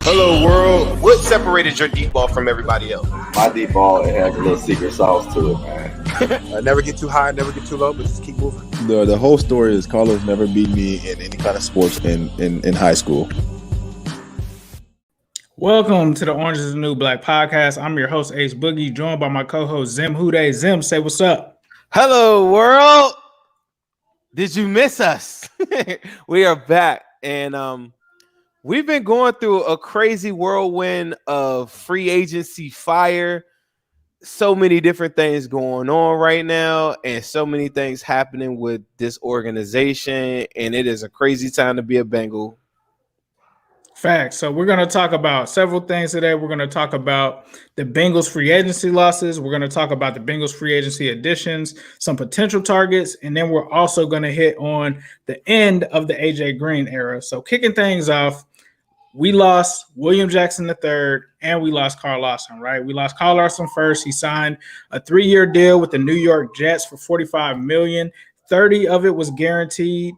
Hello, world. What separated your deep ball from everybody else? My deep ball, it has a little secret sauce to it, man. Never get too high, never get too low, but just keep moving. The whole story is Carlos never beat me in any kind of sports in high school. Welcome to the Orange is the New Black podcast. I'm your host, Ace Boogie, joined by my co-host, Zim Hude. Zim, say what's up. Hello, world. Did you miss us? We are back, and we've been going through a crazy whirlwind of free agency fire. So many different things going on right now, and so many things happening with this organization, and it is a crazy time to be a Bengal. Facts. So we're going to talk about several things today. We're going to talk about the Bengals free agency losses. We're going to talk about the Bengals free agency additions, some potential targets, and then we're also going to hit on the end of the AJ Green era. So kicking things off, we lost William Jackson III and we lost Carl Lawson, right? We lost Carl Lawson first. He signed a 3-year deal with the New York Jets for $45 million. 30 of it was guaranteed.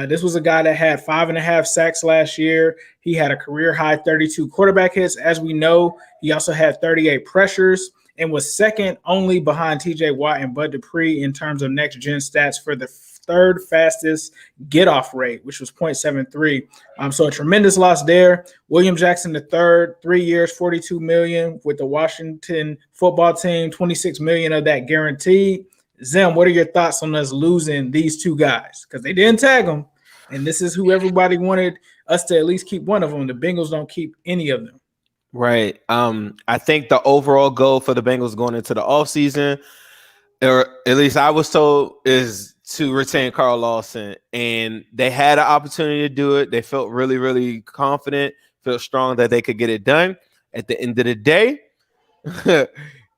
This was a guy that had 5.5 sacks last year. He had a career high 32 quarterback hits. As we know, he also had 38 pressures and was second only behind TJ Watt and Bud Dupree in terms of next gen stats for the third fastest get off rate, which was 0.73. So a tremendous loss there. William Jackson III, 3 years, $42 million with the Washington football team, $26 million of that guaranteed. Zim, what are your thoughts on us losing these two guys? Because they didn't tag them, and this is who everybody wanted us to at least keep one of them. The Bengals don't keep any of them. Right. I think the overall goal for the Bengals going into the offseason, or at least I was told, is to retain Carl Lawson. And they had an opportunity to do it. They felt really, really confident, felt strong that they could get it done. At the end of the day,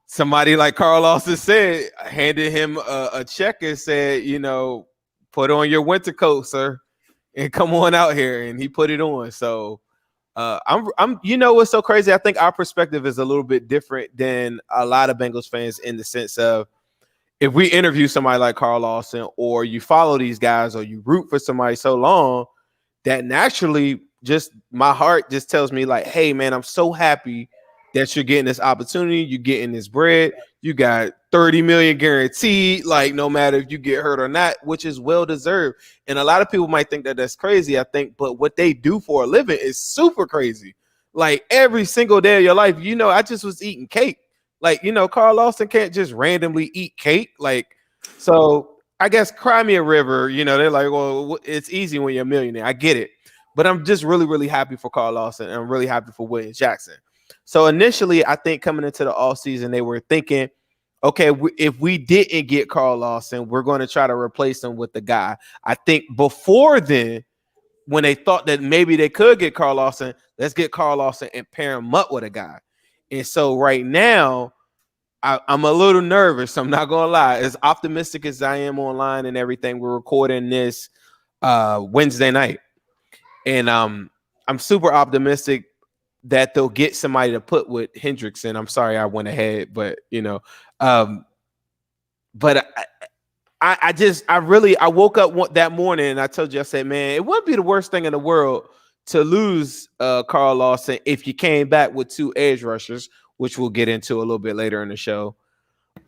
somebody like Carl Lawson said, handed him a check and said, put on your winter coat, sir, and come on out here. And he put it on. So what's so crazy? I think our perspective is a little bit different than a lot of Bengals fans in the sense of, if we interview somebody like Carl Lawson, or you follow these guys, or you root for somebody so long, that naturally just my heart just tells me like, hey man, I'm so happy that you're getting this opportunity, you're getting this bread, you got 30 million guaranteed, like no matter if you get hurt or not, which is well deserved. And a lot of people might think that that's crazy, I think, but what they do for a living is super crazy. Like every single day of your life, I just was eating cake. Like, Carl Lawson can't just randomly eat cake. Like, so I guess cry me a river, they're like, well, it's easy when you're a millionaire. I get it. But I'm just really, really happy for Carl Lawson. And I'm really happy for William Jackson. So initially, I think coming into the offseason, they were thinking, okay, if we didn't get Carl Lawson, we're going to try to replace him with the guy. I think before then, when they thought that maybe they could get Carl Lawson, let's get Carl Lawson and pair him up with a guy. And so right now, I'm a little nervous. I'm not going to lie. As optimistic as I am online and everything, we're recording this Wednesday night. And I'm super optimistic that they'll get somebody to put with Hendrickson. I'm sorry I went ahead, but, but I woke up that morning and I told you, I said, man, it wouldn't be the worst thing in the world to lose Carl Lawson if you came back with 2 edge rushers, which we'll get into a little bit later in the show.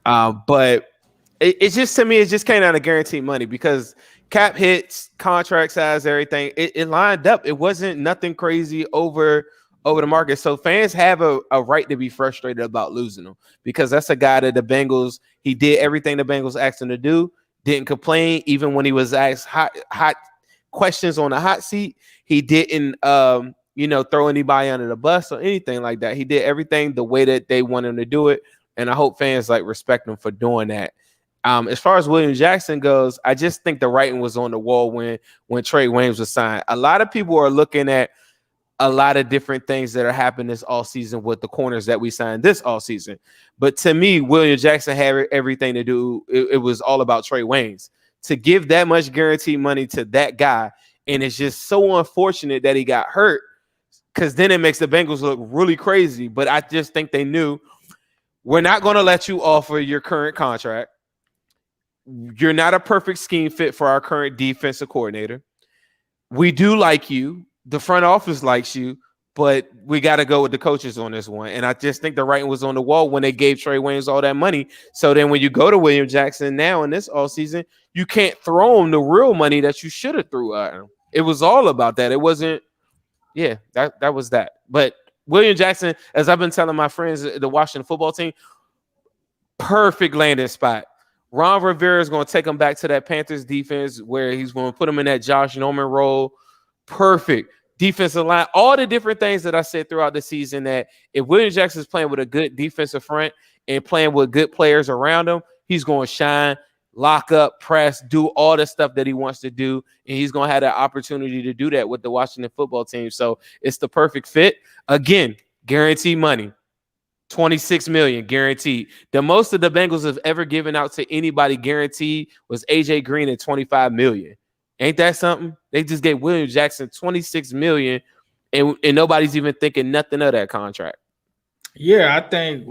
But it's just, to me, it just came out of guaranteed money because cap hits, contract size, everything, it lined up. It wasn't nothing crazy over the market. So fans have a right to be frustrated about losing him because that's a guy that the Bengals, he did everything the Bengals asked him to do, didn't complain, even when he was asked hot questions on the hot seat. He didn't, throw anybody under the bus or anything like that. He did everything the way that they want him to do it. And I hope fans respect him for doing that. As far as William Jackson goes, I just think the writing was on the wall when Trey Waynes was signed. A lot of people are looking at a lot of different things that are happening this offseason with the corners that we signed this offseason. But to me, William Jackson had everything to do. It was all about Trey Waynes. To give that much guaranteed money to that guy, and it's just so unfortunate that he got hurt, because then it makes the Bengals look really crazy. But I just think they knew, we're not going to let you offer your current contract. You're not a perfect scheme fit for our current defensive coordinator. We do like you. The front office likes you, but we got to go with the coaches on this one. And I just think the writing was on the wall when they gave Trey Waynes all that money. So then when you go to William Jackson now in this offseason, you can't throw him the real money that you should have threw at him. It was all about that. It wasn't, that was that. But William Jackson, as I've been telling my friends, the Washington football team, perfect landing spot. Ron Rivera is going to take him back to that Panthers defense where he's going to put him in that Josh Norman role. Perfect. Defensive line, all the different things that I said throughout the season, that if William Jackson is playing with a good defensive front and playing with good players around him, he's going to shine, lock up, press, do all the stuff that he wants to do, and he's going to have that opportunity to do that with the Washington football team. So it's the perfect fit. Again, guaranteed money, $26 million guaranteed. The most of the Bengals have ever given out to anybody guaranteed was AJ Green at $25 million. Ain't that something? They just gave William Jackson $26 million, and nobody's even thinking nothing of that contract. Yeah, I think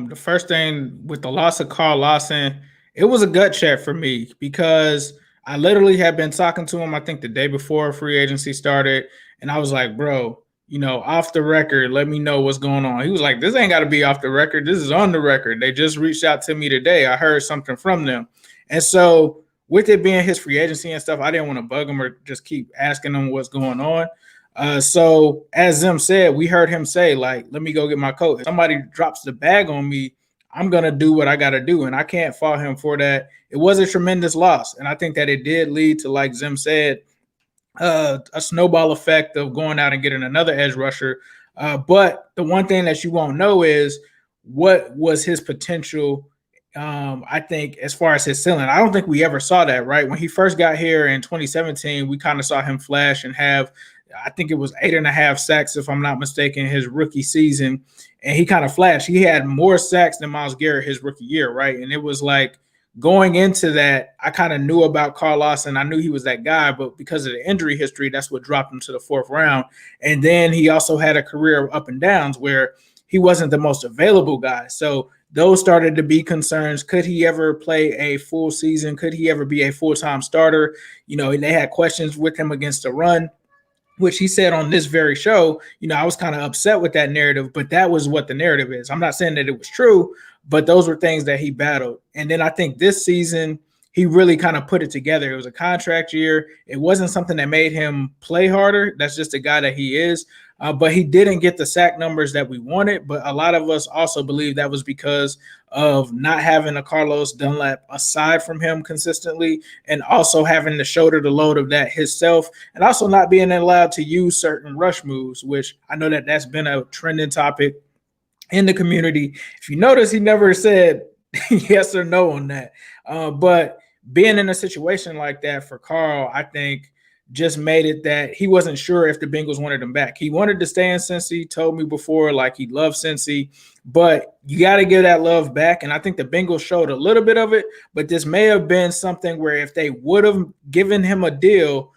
the first thing with the loss of Carl Lawson, it was a gut check for me because I literally had been talking to him, I think the day before free agency started, and I was like, bro, off the record, let me know what's going on. He was like, this ain't got to be off the record. This is on the record. They just reached out to me today. I heard something from them. And so with it being his free agency and stuff, I didn't want to bug him or just keep asking him what's going on. So as Zim said, we heard him say, like, let me go get my coat. If somebody drops the bag on me, I'm going to do what I got to do. And I can't fault him for that. It was a tremendous loss. And I think that it did lead to, like Zim said, a snowball effect of going out and getting another edge rusher. But the one thing that you won't know is what was his potential. I think as far as his ceiling, I don't think we ever saw that, right? When he first got here in 2017, we kind of saw him flash and have, I think it was 8.5 sacks, if I'm not mistaken, his rookie season. And he kind of flashed. He had more sacks than Myles Garrett his rookie year, right? And it was like going into that, I kind of knew about Carl Lawson. I knew he was that guy, but because of the injury history, that's what dropped him to the 4th round. And then he also had a career of up and downs where he wasn't the most available guy. So those started to be concerns. Could he ever play a full season? Could he ever be a full-time starter? They had questions with him against the run, which he said on this very show, I was kind of upset with that narrative, but that was what the narrative is. I'm not saying that it was true, but those were things that he battled. And then I think this season, he really kind of put it together. It was a contract year. It wasn't something that made him play harder. That's just the guy that he is. But he didn't get the sack numbers that we wanted. But a lot of us also believe that was because of not having a Carlos Dunlap aside from him consistently, and also having to shoulder the load of that himself, and also not being allowed to use certain rush moves, which I know that that's been a trending topic in the community. If you notice, he never said yes or no on that. But being in a situation like that for Carl, I think just made it that he wasn't sure if the Bengals wanted him back. He wanted to stay in Cincy, told me before, like he loved Cincy, but you got to give that love back. And I think the Bengals showed a little bit of it, but this may have been something where if they would have given him a deal,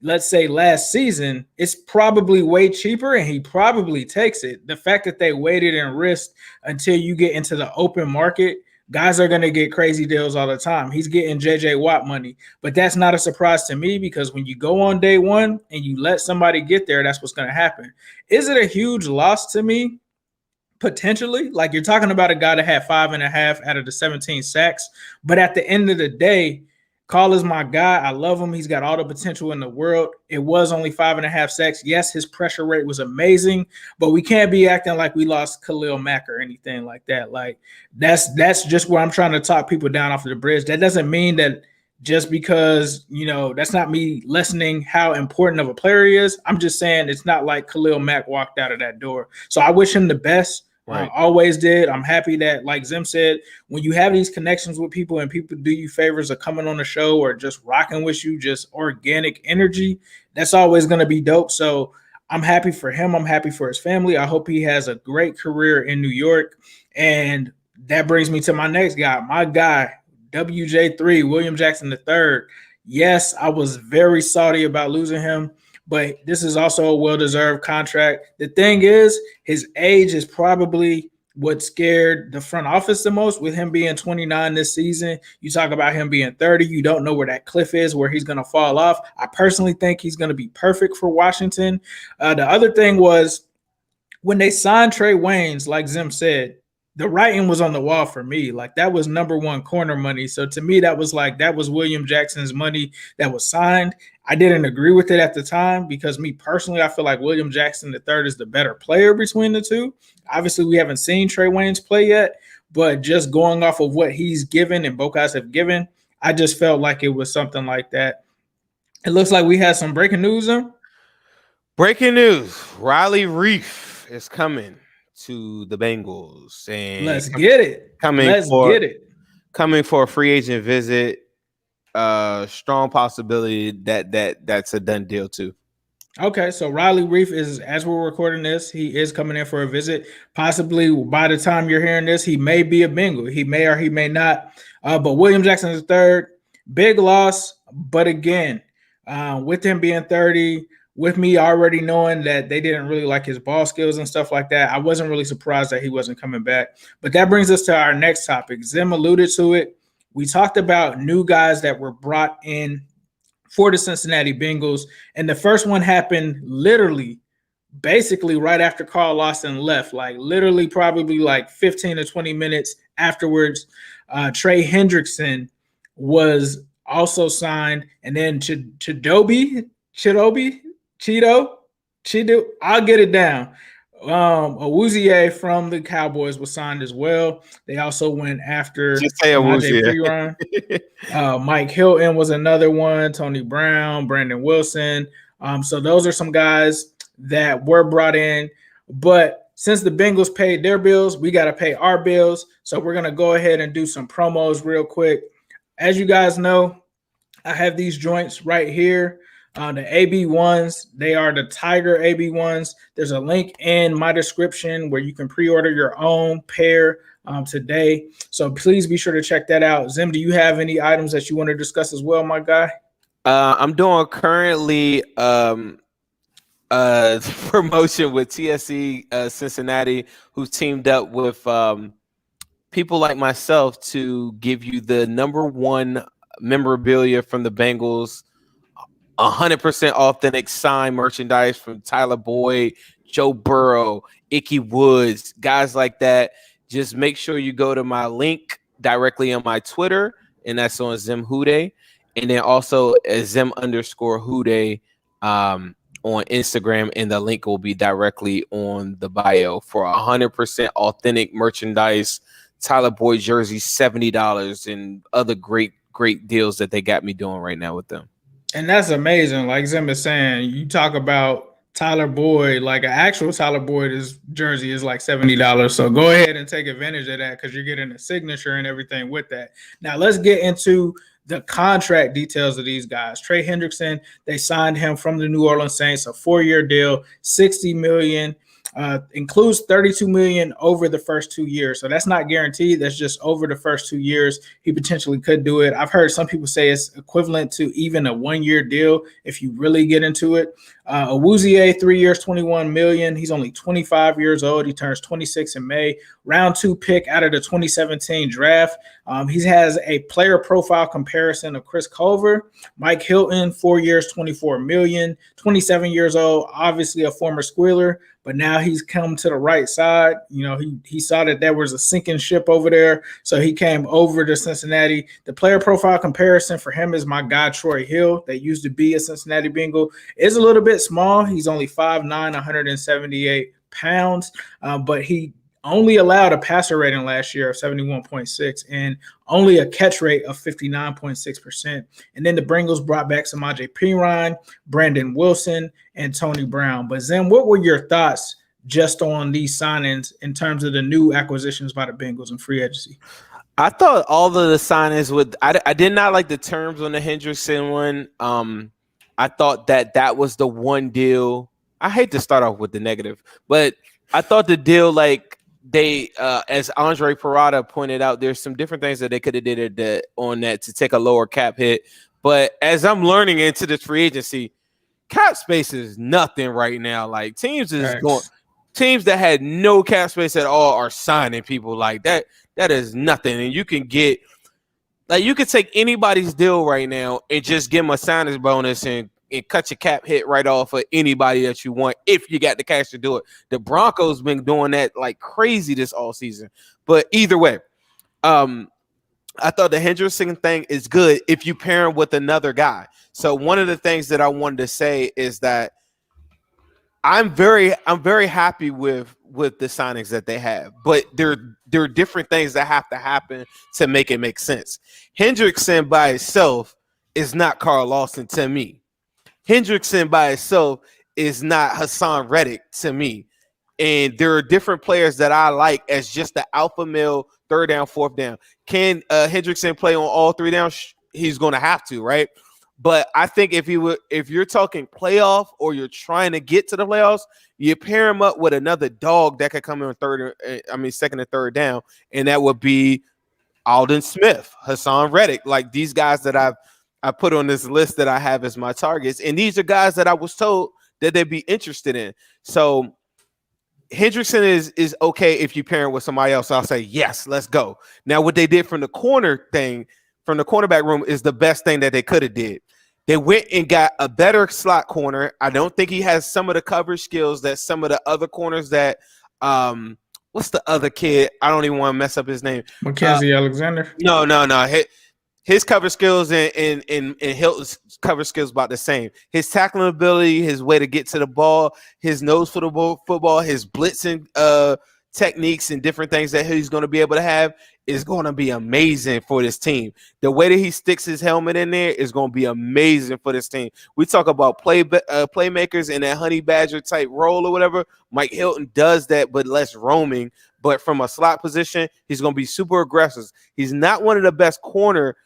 let's say last season, it's probably way cheaper and he probably takes it. The fact that they waited and risked until you get into the open market, guys are going to get crazy deals all the time. He's getting JJ Watt money, but that's not a surprise to me because when you go on day one and you let somebody get there, that's what's going to happen. Is it a huge loss to me? Potentially. Like, you're talking about a guy that had 5.5 out of the 17 sacks, but at the end of the day, Carl is my guy. I love him. He's got all the potential in the world. It was only 5.5 sacks. Yes, his pressure rate was amazing, but we can't be acting like we lost Khalil Mack or anything like that. Like, that's just where I'm trying to talk people down off of the bridge. That doesn't mean that just because, that's not me lessening how important of a player he is. I'm just saying it's not like Khalil Mack walked out of that door. So I wish him the best. Right. Always did. I'm happy that, like Zim said, when you have these connections with people and people do you favors of coming on the show or just rocking with you, just organic energy, that's always going to be dope. So I'm happy for him. I'm happy for his family. I hope he has a great career in New York. And that brings me to my next guy, my guy, WJ3, William Jackson III. Yes, I was very salty about losing him, but this is also a well-deserved contract. The thing is, his age is probably what scared the front office the most, with him being 29 this season. You talk about him being 30. You don't know where that cliff is, where he's going to fall off. I personally think he's going to be perfect for Washington. The other thing was when they signed Trey Waynes, like Zim said, the writing was on the wall for me. Like that was number one corner money. So to me, that was William Jackson's money that was signed. I didn't agree with it at the time because me personally, I feel like William Jackson III is the better player between the two. Obviously, we haven't seen Trey Waynes play yet, but just going off of what he's given and both guys have given, I just felt like it was something like that. It looks like we had some breaking news. Breaking news: Riley Reef is coming to the Bengals, and Let's get it. Coming for a free agent visit. Strong possibility that's a done deal too. Okay, so Riley Reef is, as we're recording this, he is coming in for a visit. Possibly by the time you're hearing this, he may be a Bengal. He may or he may not. But William Jackson III, big loss. But again, with him being 30, with me already knowing that they didn't really like his ball skills and stuff like that, I wasn't really surprised that he wasn't coming back. But that brings us to our next topic. Zim alluded to it. We talked about new guys that were brought in for the Cincinnati Bengals. And the first one happened basically right after Carl Lawson left, like literally probably like 15 to 20 minutes afterwards. Trey Hendrickson was also signed. And then Chido, I'll get it down. Awuzie from the Cowboys was signed as well. They also went after Mike Hilton was another one, Tony Brown, Brandon Wilson. So those are some guys that were brought in. But since the Bengals paid their bills, we got to pay our bills. So we're going to go ahead and do some promos real quick. As you guys know, I have these joints right here. The AB1s, they are the Tiger AB1s. There's a link in my description where you can pre-order your own pair today. So please be sure to check that out. Zim, do you have any items that you want to discuss as well, my guy? I'm doing currently promotion with TSE Cincinnati, who's teamed up with people like myself to give you the number one memorabilia from the Bengals. 100% authentic signed merchandise from Tyler Boyd, Joe Burrow, Ickey Woods, guys like that. Just make sure you go to my link directly on my Twitter, and that's on Zim Hude, and then also Zim_Hude on Instagram, and the link will be directly on the bio for 100% authentic merchandise. Tyler Boyd jersey, $70, and other great deals that they got me doing right now with them. And that's amazing. Like Zim is saying, you talk about Tyler Boyd, like an actual Tyler Boyd jersey is like $70. So go ahead and take advantage of that because you're getting a signature and everything with that. Now let's get into the contract details of these guys. Trey Hendrickson, they signed him from the New Orleans Saints, a 4-year deal, $60 million. Includes $32 million over the first 2 years. So that's not guaranteed. That's just over the first 2 years. He potentially could do it. I've heard some people say it's equivalent to even a 1-year deal if you really get into it. Awuzie, 3 years, $21 million. He's only 25 years old. He turns 26 in May. Round 2 pick out of the 2017 draft. He has a player profile comparison of Chris Culver. Mike Hilton, 4 years, $24 million. 27 years old, obviously a former Squealer. But now he's come to the right side. You know, he saw that there was a sinking ship over there. So he came over to Cincinnati. The player profile comparison for him is my guy, Troy Hill, that used to be a Cincinnati Bengal. Is a little bit small. He's only 5'9", 178 pounds. But he only allowed a passer rating last year of 71.6 and only a catch rate of 59.6%. And then the Bengals brought back Samaje Perine, Brandon Wilson, and Tony Brown. But Zim, what were your thoughts just on these signings in terms of the new acquisitions by the Bengals in free agency? I thought all of the signings I did not like the terms on the Hendrickson one. I thought that was the one deal. I hate to start off with the negative, but I thought the deal, like, they as Andre Parada pointed out, there's some different things that they could have did on that to take a lower cap hit. But as I'm learning into this free agency, cap space is nothing right now. Like teams that had no cap space at all are signing people like that. That is nothing. And you can take anybody's deal right now and just give them a signing bonus and and cut your cap hit right off of anybody that you want if you got the cash to do it. The Broncos been doing that like crazy this all season. But either way, I thought the Hendrickson thing is good if you pair him with another guy. So one of the things that I wanted to say is that I'm very happy with the signings that they have, but there are different things that have to happen to make it make sense. Hendrickson by itself is not Carl Lawson to me. Hendrickson by itself is not Hassan Reddick to me. And there are different players that I like as just the alpha male, third down, fourth down. Can Hendrickson play on all three downs? He's going to have to, right? But I think if you're talking playoff or you're trying to get to the playoffs, you pair him up with another dog that could come in second and third down, and that would be Aldon Smith, Hassan Reddick, like these guys that I put on this list that I have as my targets, and these are guys that I was told that they'd be interested in. So Hendrickson is okay if you pair him with somebody else. I'll say yes, let's go. Now, what they did from the cornerback room is the best thing that they could have did. They went and got a better slot corner. I don't think he has some of the coverage skills that some of the other corners that what's the other kid? I don't even want to mess up his name. Mackenzie Alexander. No. His cover skills and Hilton's cover skills about the same. His tackling ability, his way to get to the ball, his nose for the football, his blitzing techniques and different things that he's going to be able to have is going to be amazing for this team. The way that he sticks his helmet in there is going to be amazing for this team. We talk about playmakers in that honey badger type role or whatever. Mike Hilton does that, but less roaming. But from a slot position, he's going to be super aggressive. He's not one of the best corner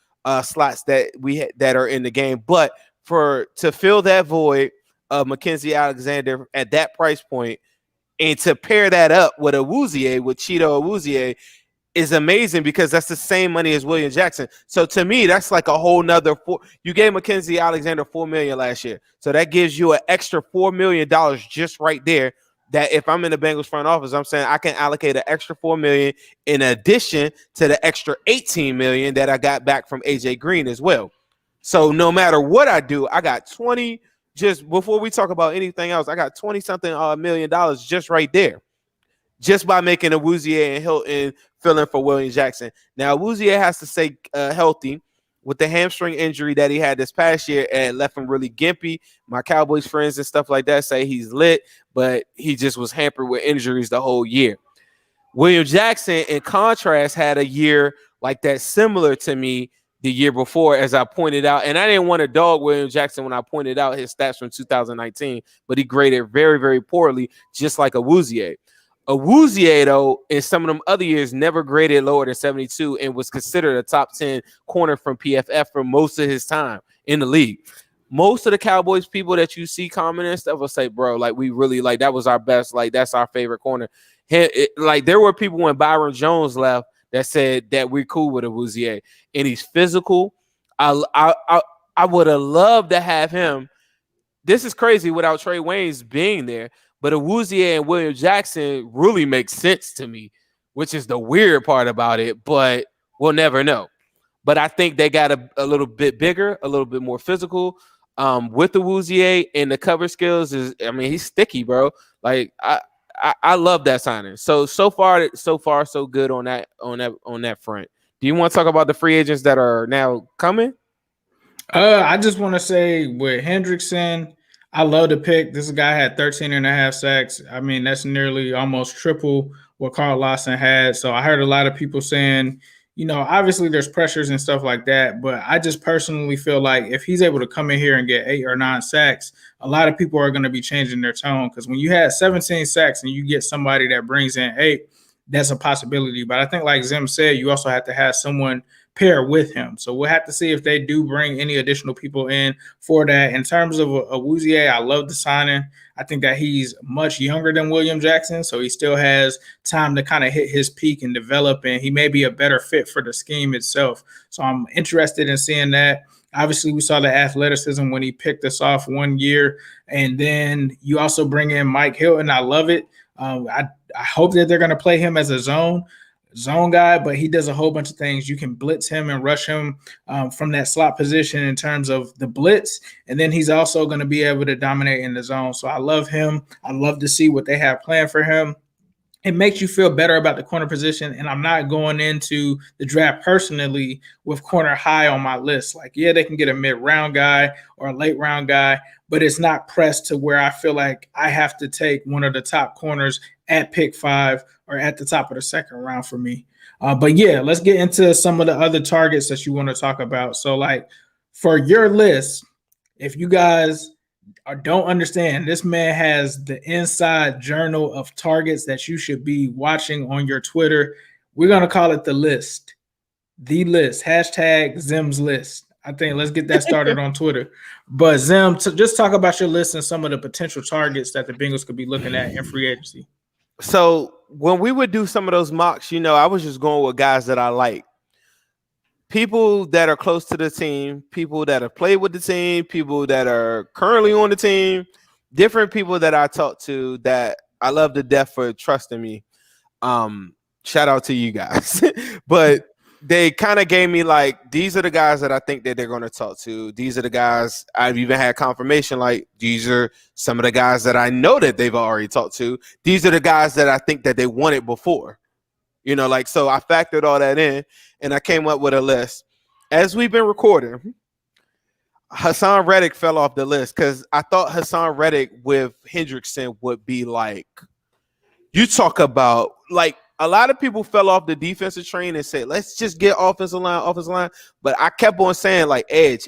slots that that are in the game, but to fill that void of Mackenzie Alexander at that price point, and to pair that up with Cheeto Awuzie is amazing because that's the same money as William Jackson. So to me, that's like a whole nother you gave Mackenzie Alexander $4 million last year. So that gives you an extra $4 million just right there. That if I'm in the Bengals front office, I'm saying I can allocate an extra $4 million in addition to the extra $18 million that I got back from AJ Green as well. So no matter what I do, I got 20. Just before we talk about anything else, I got 20-something $1 million just right there, just by making Awuzie and Hilton fill in for William Jackson. Now Awuzie has to stay healthy with the hamstring injury that he had this past year and left him really gimpy. My Cowboys friends and stuff like that say he's lit, but he just was hampered with injuries the whole year. William Jackson, in contrast, had a year like that similar to me the year before, as I pointed out. And I didn't want to dog William Jackson when I pointed out his stats from 2019, but he graded very, very poorly, just like Awuzie. Awuzie, though, in some of them other years, never graded lower than 72 and was considered a top 10 corner from PFF for most of his time in the league. Most of the Cowboys people that you see commenting and stuff will say, bro, like, we really, like, that was our best, like, that's our favorite corner. Like, there were people when Byron Jones left that said that we're cool with Awuzie, and he's physical. I would have loved to have him. This is crazy without Trey Waynes being there. But Awuzie and William Jackson really makes sense to me, which is the weird part about it, but we'll never know. But I think they got a little bit bigger, a little bit more physical with Awuzie, and the cover skills he's sticky, bro. Like I love that signing. So far so good on that front. Do you want to talk about the free agents that are now coming? I just want to say with Hendrickson, I love the pick. This guy had 13 and a half sacks. I mean, that's nearly almost triple what Carl Lawson had. So I heard a lot of people saying, obviously there's pressures and stuff like that, but I just personally feel like if he's able to come in here and get 8 or 9 sacks, a lot of people are going to be changing their tone, because when you had 17 sacks and you get somebody that brings in 8, that's a possibility. But I think, like Zim said, you also have to have someone pair with him. So we'll have to see if they do bring any additional people in for that. In terms of Awuzie, I love the signing. I think that he's much younger than William Jackson, so he still has time to kind of hit his peak and develop, and he may be a better fit for the scheme itself. So I'm interested in seeing that. Obviously, we saw the athleticism when he picked us off one year, and then you also bring in Mike Hilton. I love it. I hope that they're going to play him as a zone. zone guy, but he does a whole bunch of things. You can blitz him and rush him from that slot position in terms of the blitz. And then he's also going to be able to dominate in the zone. So I love him. I love to see what they have planned for him. It makes you feel better about the corner position. And I'm not going into the draft personally with corner high on my list. Like, yeah, they can get a mid-round guy or a late-round guy, but it's not pressed to where I feel like I have to take one of the top corners at pick 5 or at the top of the second round for me. But yeah, let's get into some of the other targets that you want to talk about. So, like, for your list, if you guys don't understand, this man has the inside journal of targets that you should be watching on your Twitter. We're going to call it the list. The list. Hashtag Zim's list. I think let's get that started on Twitter. But Zim, just talk about your list and some of the potential targets that the Bengals could be looking at in free agency. So when we would do some of those mocks, I was just going with guys that I like. People that are close to the team, people that have played with the team, people that are currently on the team, different people that I talk to that I love to death for trusting me. Shout out to you guys. But they kind of gave me like, these are the guys that I think that they're going to talk to. These are the guys I've even had confirmation. Like, these are some of the guys that I know that they've already talked to. These are the guys that I think that they wanted before. So I factored all that in and I came up with a list. As we've been recording, Hassan Reddick fell off the list because I thought Hassan Reddick with Hendrickson would be like, you talk about, like, a lot of people fell off the defensive train and said, let's just get offensive line. But I kept on saying, like, edge.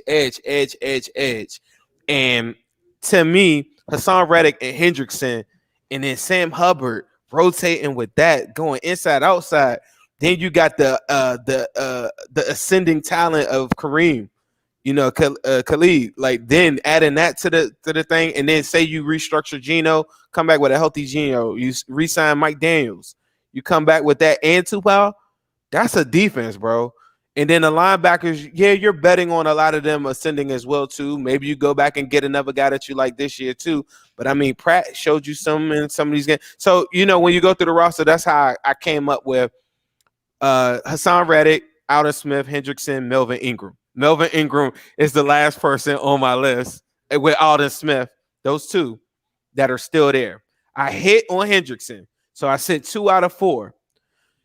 And to me, Hassan Reddick and Hendrickson and then Sam Hubbard rotating with that, going inside, outside. Then you got the ascending talent of Kareem, Khalid. Like, then adding that to the thing, and then say you restructure Geno, come back with a healthy Geno, you re-sign Mike Daniels, you come back with that and Tupou. That's a defense, bro. And then the linebackers, yeah, you're betting on a lot of them ascending as well too. Maybe you go back and get another guy that you like this year too. But I mean, Pratt showed you some in some of these games. So, when you go through the roster, that's how I came up with Hassan Reddick, Alden Smith, Hendrickson, Melvin Ingram. Melvin Ingram is the last person on my list with Alden Smith. Those two that are still there. I hit on Hendrickson. So I sent 2 out of 4.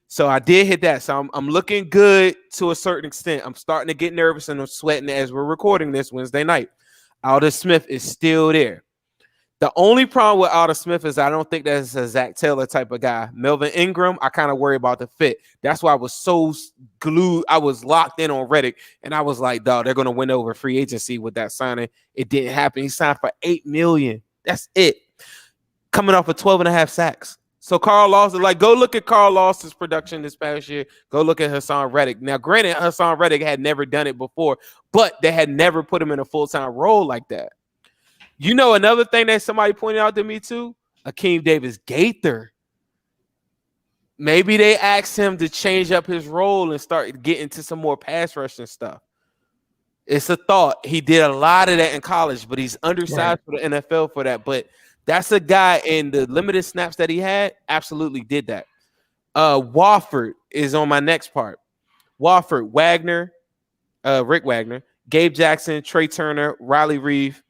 So I did hit that. So I'm looking good to a certain extent. I'm starting to get nervous and I'm sweating as we're recording this Wednesday night. Alden Smith is still there. The only problem with Alden Smith is I don't think that's a Zach Taylor type of guy. Melvin Ingram, I kind of worry about the fit. That's why I was so glued. I was locked in on Reddick, and I was like, dog, they're going to win over free agency with that signing. It didn't happen. He signed for $8 million. That's it. Coming off of 12.5 sacks. So Carl Lawson, like, go look at Carl Lawson's production this past year. Go look at Hassan Reddick. Now, granted, Hassan Reddick had never done it before, but they had never put him in a full-time role like that. Another thing that somebody pointed out to me too, Akeem Davis-Gaither. Maybe they asked him to change up his role and start getting to some more pass rush and stuff. It's a thought. He did a lot of that in college, but he's undersized for the NFL for that. But that's a guy in the limited snaps that he had, absolutely did that. Wofford is on my next part. Wofford, Wagner, Rick Wagner, Gabe Jackson, Trey Turner, Riley Reeve,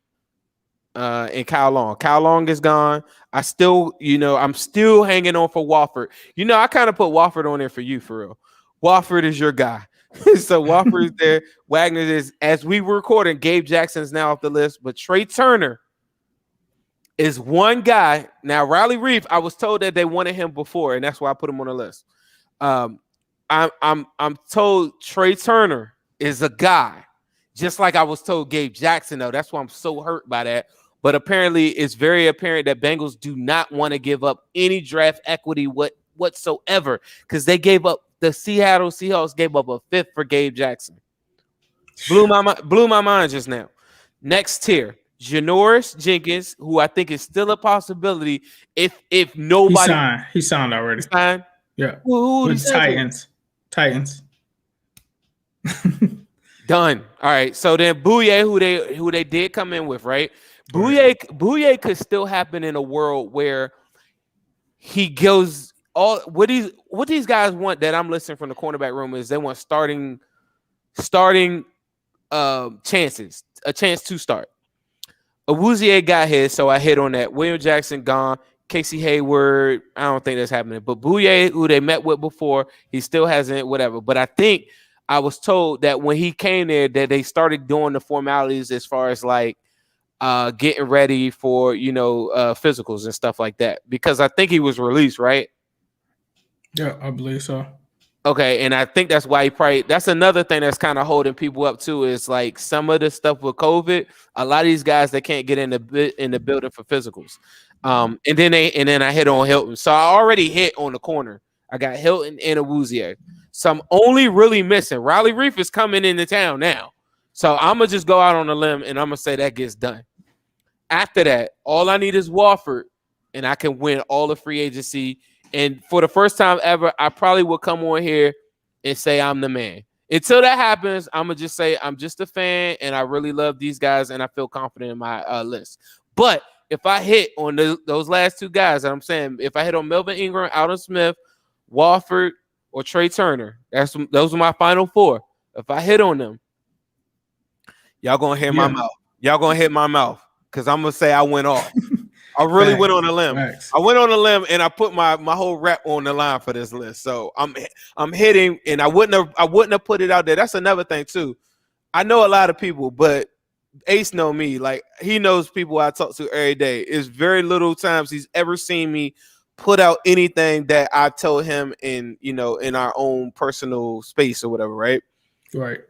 and Kyle Long. Kyle Long is gone. I'm still hanging on for Wofford. I kind of put Wofford on there for you, for real. Wofford is your guy. So Wofford is there. Wagner is, as we were recording, Gabe Jackson is now off the list, but Trey Turner is one guy. Now, Riley Reeve, I was told that they wanted him before, and that's why I put him on the list. I'm told Trey Turner is a guy, just like I was told Gabe Jackson, though. That's why I'm so hurt by that. But apparently, it's very apparent that Bengals do not want to give up any draft equity whatsoever, because they gave up, the Seattle Seahawks gave up a 5th for Gabe Jackson. Blew my mind just now. Next tier, Janoris Jenkins, who I think is still a possibility if nobody. He signed already. Signed? Yeah. With Titans. Done. All right. So then Bouye, who they did come in with, right? Bouye could still happen in a world where he goes all what these guys want that I'm listening from the cornerback room is they want starting chances, a chance to start. Awuzie got hit, so I hit on that. William Jackson gone. Casey Hayward, I don't think that's happening. But Bouye, who they met with before, he still hasn't, whatever. But I think I was told that when he came there, that they started doing the formalities as far as like getting ready for, physicals and stuff like that. Because I think he was released, right? Yeah, I believe so. Okay, and I think that's why that's another thing that's kind of holding people up too, is like some of the stuff with COVID, a lot of these guys they can't get in the building for physicals. And then I hit on Hilton. So I already hit on the corner. I got Hilton and Awuzie. So I'm only really missing Riley Reef is coming into town now. So I'm gonna just go out on a limb and I'm gonna say that gets done. After that, all I need is Wofford, and I can win all the free agency. And for the first time ever, I probably will come on here and say I'm the man. Until that happens, I'm going to just say I'm just a fan, and I really love these guys, and I feel confident in my list. But if I hit on those last two guys, I'm saying if I hit on Melvin Ingram, Alden Smith, Wofford, or Trey Turner, those are my final four. If I hit on them, y'all going to hit my mouth. Y'all going to hit my mouth because I'm going to say I went off. I really went on a limb. Facts. I went on a limb and I put my whole rep on the line for this list. So I'm hitting, and I wouldn't have put it out there. That's another thing too. I know a lot of people, but Ace know me. Like he knows people I talk to every day. It's very little times he's ever seen me put out anything that I told him in our own personal space or whatever, right? Right.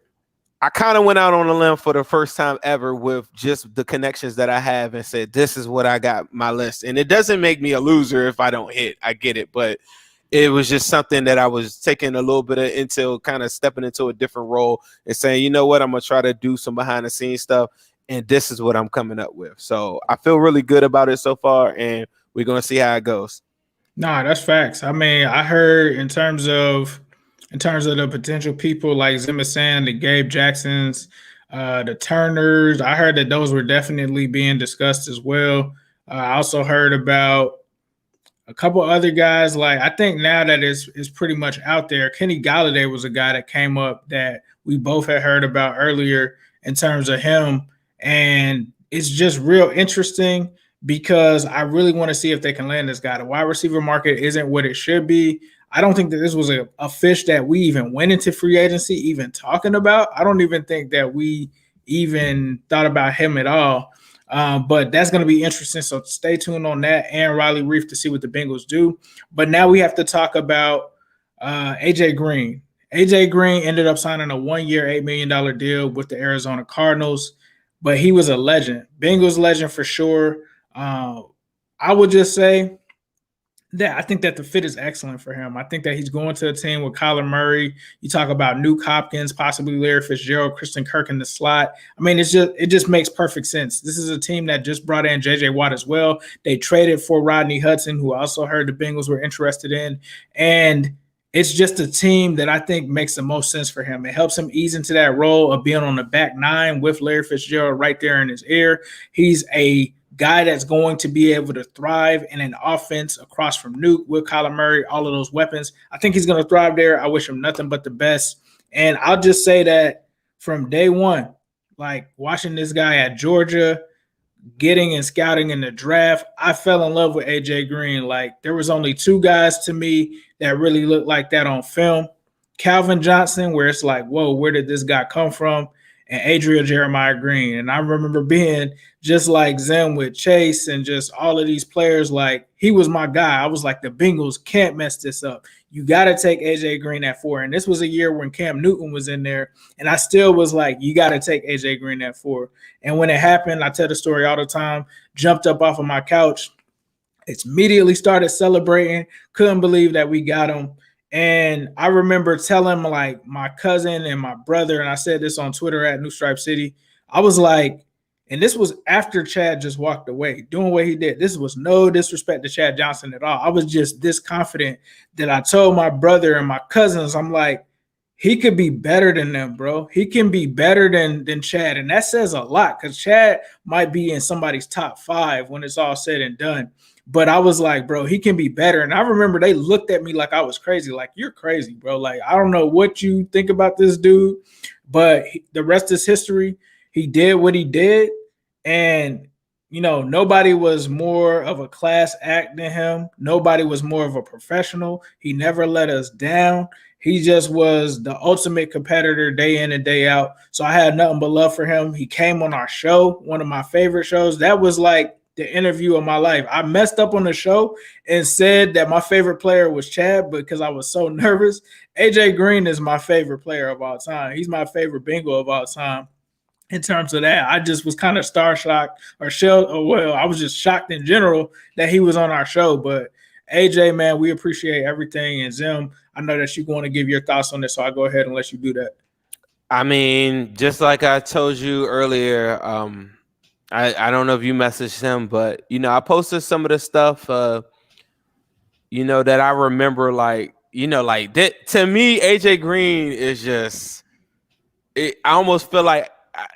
I kind of went out on a limb for the first time ever with just the connections that I have and said, this is what I got my list. And it doesn't make me a loser if I don't hit. I get it. But it was just something that I was taking a little bit of intel, kind of stepping into a different role and saying, you know what, I'm going to try to do some behind the scenes stuff. And this is what I'm coming up with. So I feel really good about it so far. And we're going to see how it goes. Nah, that's facts. I mean, I heard in terms of the potential people like Zimmer Sand, the Gabe Jacksons, the Turners, I heard that those were definitely being discussed as well. I also heard about a couple other guys. Like I think now that it's pretty much out there. Kenny Golladay was a guy that came up that we both had heard about earlier in terms of him, and it's just real interesting because I really want to see if they can land this guy. The wide receiver market isn't what it should be. I don't think that this was a fish that we even went into free agency even talking about. I don't even think that we even thought about him at all. But that's going to be interesting. So stay tuned on that and Riley Reef to see what the Bengals do. But now we have to talk about AJ Green. AJ Green ended up signing a 1-year, $8 million deal with the Arizona Cardinals, but he was a legend. Bengals legend for sure. I would just say that I think that the fit is excellent for him. I think that he's going to a team with Kyler Murray. You talk about Nuke Hopkins, possibly Larry Fitzgerald, Christian Kirk in the slot. I mean, it just makes perfect sense. This is a team that just brought in J.J. Watt as well. They traded for Rodney Hudson, who I also heard the Bengals were interested in. And it's just a team that I think makes the most sense for him. It helps him ease into that role of being on the back nine with Larry Fitzgerald right there in his ear. He's a guy that's going to be able to thrive in an offense across from Nuke with Kyler Murray, all of those weapons. I think he's going to thrive there. I wish him nothing but the best. And I'll just say that from day one, like watching this guy at Georgia, getting and scouting in the draft, I fell in love with AJ Green. Like there was only two guys to me that really looked like that on film. Calvin Johnson, where it's like, whoa, where did this guy come from? And Adrian Jeremiah Green. And I remember being just like Zim with Chase and just all of these players, like he was my guy. I was like, the Bengals can't mess this up. You got to take AJ Green at 4. And this was a year when Cam Newton was in there. And I still was like, you got to take AJ Green at 4. And when it happened, I tell the story all the time, jumped up off of my couch. It's immediately started celebrating. Couldn't believe that we got him. And I remember telling like my cousin and my brother, and I said this on Twitter at New Stripe City, I was like, and this was after Chad just walked away, doing what he did. This was no disrespect to Chad Johnson at all. I was just this confident that I told my brother and my cousins, I'm like, he could be better than them, bro. He can be better than Chad. And that says a lot because Chad might be in somebody's top 5 when it's all said and done. But I was like, bro, he can be better. And I remember they looked at me like I was crazy. Like, you're crazy, bro. Like, I don't know what you think about this dude, but the rest is history. He did what he did. And, you know, nobody was more of a class act than him. Nobody was more of a professional. He never let us down. He just was the ultimate competitor day in and day out. So I had nothing but love for him. He came on our show, one of my favorite shows. That was like the interview of my life. I messed up on the show and said that my favorite player was Chad because I was so nervous. AJ Green is my favorite player of all time. He's my favorite Bengal of all time. In terms of that, I just was kind of star-shocked I was just shocked in general that he was on our show. But AJ, man, we appreciate everything. And Zim, I know that you're going to give your thoughts on this, so I'll go ahead and let you do that. I mean, just like I told you earlier, I don't know if you messaged him, but you know, I posted some of the stuff, you know, that I remember, like, you know, like that to me, AJ Green is just. I almost feel like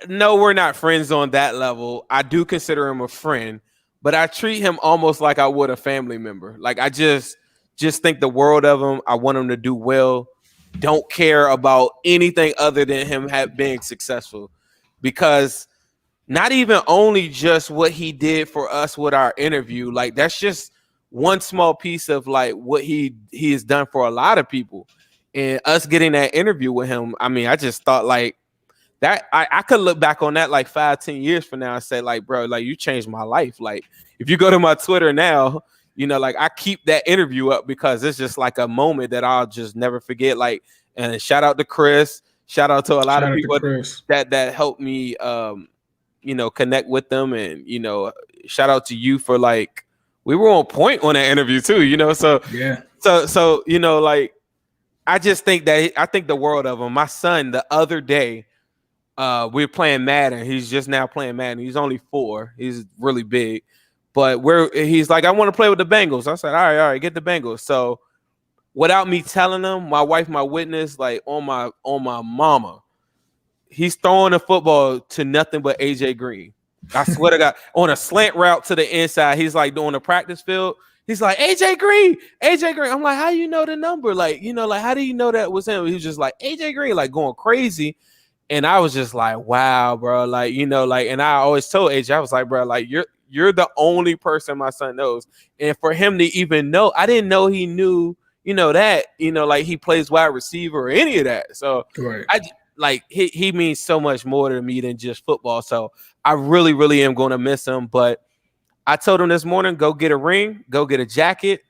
no, we're not friends on that level. I do consider him a friend, but I treat him almost like I would a family member. Like I just think the world of him. I want him to do well. Don't care about anything other than him being successful, because not even only just what he did for us with our interview, like that's just one small piece of like what he has done for a lot of people. And us getting that interview with him, I mean, I just thought like that I could look back on that like 5-10 years from now and say like, bro, like you changed my life. Like if you go to my Twitter now, you know, like I keep that interview up because it's just like a moment that I'll just never forget. Like, and shout out to Chris, shout out to a lot of people that helped me, you know, connect with them. And, you know, shout out to you for like, we were on point on that interview too, you know? So, yeah. So, you know, like, I just think that I think the world of him. My son, the other day, we were playing Madden. He's just now playing Madden. He's only 4. He's really big. But he's like, I want to play with the Bengals. I said, all right, get the Bengals. So without me telling him, my wife, my witness, like on my mama, he's throwing the football to nothing but AJ Green. I swear to God, on a slant route to the inside, he's like doing the practice field. He's like, AJ Green. I'm like, how do you know the number? Like, you know, like, how do you know that was him? He was just like, AJ Green, like going crazy. And I was just like, wow, bro. Like, you know, like, and I always told AJ, I was like, bro, like, you're the only person my son knows. And for him to even know, I didn't know he knew, you know, that, you know, like he plays wide receiver or any of that. So right. Like he means so much more to me than just football. So I really, really am going to miss him. But I told him this morning, go get a ring, go get a jacket.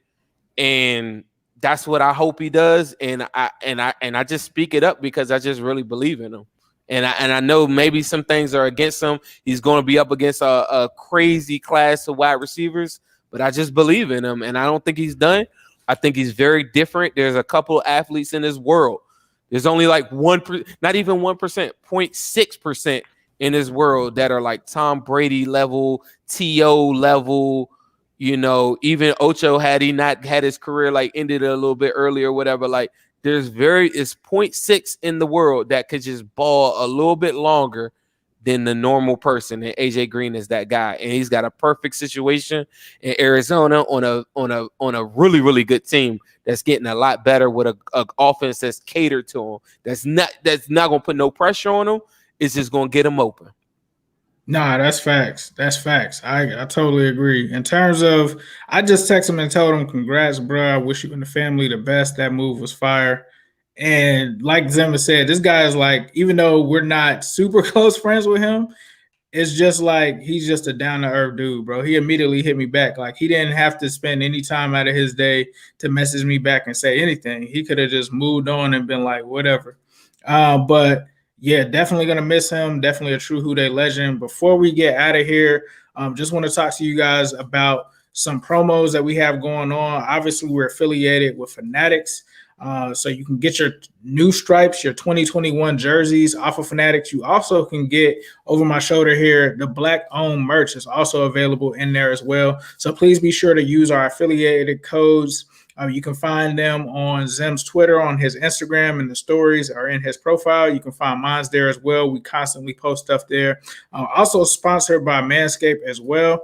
And that's what I hope he does. And I just speak it up because I just really believe in him. And I know maybe some things are against him. He's going to be up against a crazy class of wide receivers, but I just believe in him. And I don't think he's done. I think he's very different. There's a couple of athletes in this world. There's only like 1%, not even 1%, 0.6% in this world that are like Tom Brady level, T.O. level. You know, even Ocho, had he not had his career like ended a little bit earlier or whatever, like it's 0.6 in the world that could just ball a little bit longer than the normal person. And AJ Green is that guy. And he's got a perfect situation in Arizona on a really, really good team that's getting a lot better with a offense that's catered to him. That's not gonna put no pressure on him. It's just gonna get him open. Nah, that's facts. That's facts. I totally agree. In terms of, I just texted him and told him, congrats, bro. I wish you and the family the best. That move was fire. And like Zimmer said, this guy is like, even though we're not super close friends with him, it's just like he's just a down-to-earth dude, bro. He immediately hit me back. Like he didn't have to spend any time out of his day to message me back and say anything. He could have just moved on and been like, whatever. But yeah, definitely gonna miss him. Definitely a true Who Dey legend. Before we get out of here, just want to talk to you guys about some promos that we have going on. Obviously, we're affiliated with Fanatics. So you can get your new stripes, your 2021 jerseys off of Fanatics. You also can get, over my shoulder here, the Black-owned merch is also available in there as well. So please be sure to use our affiliated codes. You can find them on Zim's Twitter, on his Instagram, and the stories are in his profile. You can find mine there as well. We constantly post stuff there. Also sponsored by Manscaped as well.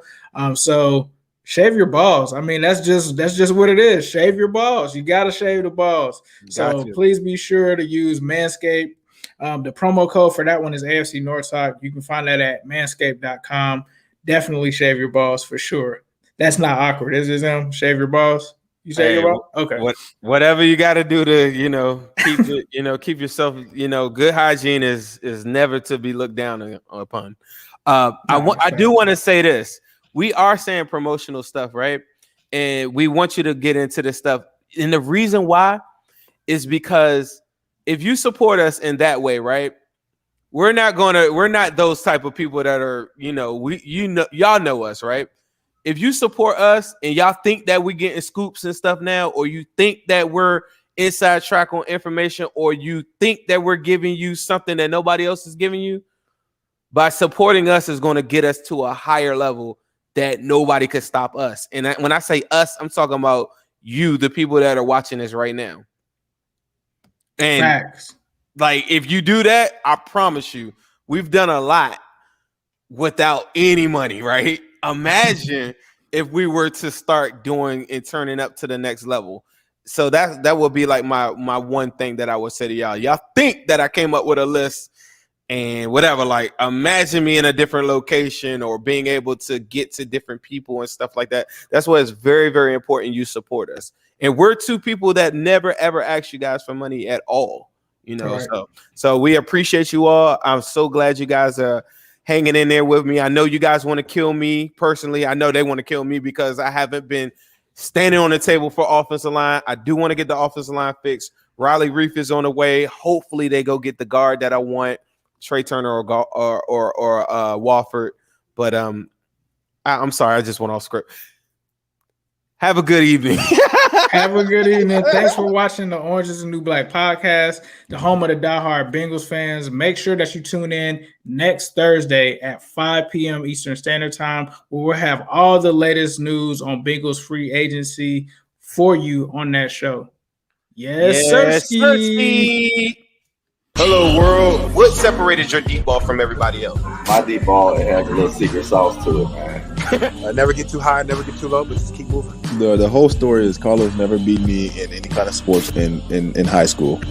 So shave your balls. I mean, that's just what it is. Shave your balls. You got to shave the balls. So please be sure to use Manscaped. The promo code for that one is AFC Northside. You can find that at manscaped.com. Definitely shave your balls for sure. That's not awkward, is it, Zim? Shave your balls? You shave your balls? Okay. Whatever you got to do to, keep it, keep yourself, good hygiene is never to be looked down upon. I do want to say this. We are saying promotional stuff, right? And we want you to get into this stuff. And the reason why is because if you support us in that way, right? We're not those type of people that are, y'all know us, right? If you support us and y'all think that we're getting scoops and stuff now, or you think that we're inside track on information, or you think that we're giving you something that nobody else is giving you, by supporting us is going to get us to a higher level that nobody could stop us. And when I say us, I'm talking about you, the people that are watching this right now. And facts. Like, if you do that, I promise you, we've done a lot without any money, right? Imagine if we were to start doing and turning up to the next level. So that would be like my one thing that I would say to y'all. Y'all think that I came up with a list and whatever, like, imagine me in a different location or being able to get to different people and stuff like that. That's why it's very, very important you support us. And we're two people that never, ever ask you guys for money at all, Right. So we appreciate you all. I'm so glad you guys are hanging in there with me. I know you guys want to kill me personally. I know they want to kill me because I haven't been standing on the table for offensive line. I do want to get the offensive line fixed. Riley Reef is on the way. Hopefully they go get the guard that I want. Trey Turner or Wofford, but I'm sorry, I just went off script. Have a good evening. Have a good evening. Thanks for watching the Orange is the New Black podcast, the home of the diehard Bengals fans. Make sure that you tune in next Thursday at 5 p.m. Eastern Standard Time, where we'll have all the latest news on Bengals free agency for you on that show. Yes, sir. Hello, world. What separated your deep ball from everybody else? My deep ball, it has a little secret sauce to it, man. Never get too high, never get too low, but just keep moving. The whole story is Carlos never beat me in any kind of sports in high school.